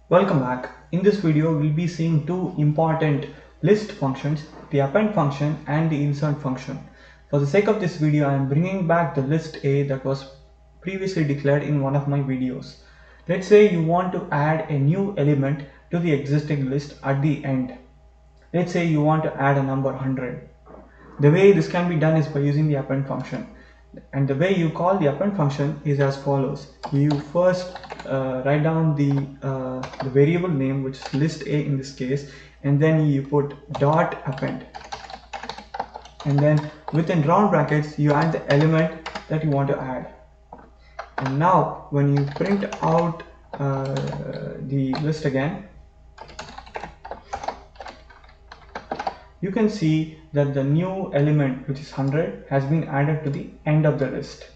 Welcome back. In this video, we'll be seeing two important list functions, the append function and the insert function. For the sake of this video, I am bringing back the list A that was previously declared in one of my videos. Let's say you want to add a new element to the existing list at the end. Let's say you want to add a number 100. The way this can be done is by using the append function. And the way you call the append function is as follows. You first write down the variable name, which is list A in this case, and then you put dot append. And then within round brackets, you add the element that you want to add. And now when you print out the list again, you can see that the new element, which is 100, has been added to the end of the list.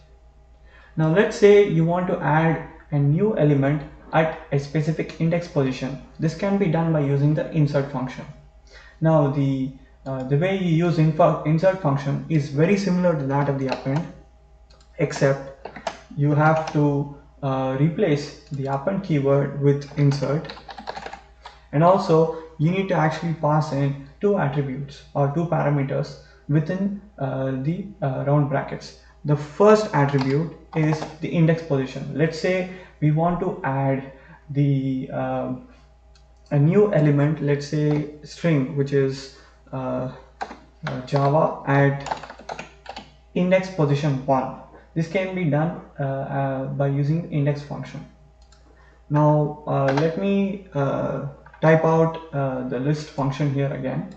Now let's say you want to add a new element at a specific index position. This can be done by using the insert function. Now the way you use insert function is very similar to that of the append, except you have to replace the append keyword with insert, and also you need to actually pass in two attributes or two parameters within the round brackets. The first attribute is the index position. Let's say we want to add the a new element, let's say string, which is Java at index position 1. This can be done by using index function. Now let me type out the list function here again.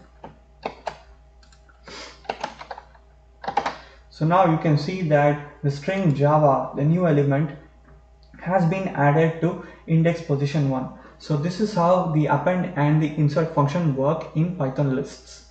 So now you can see that the string Java, the new element, has been added to index position 1. So this is how the append and the insert function work in Python lists.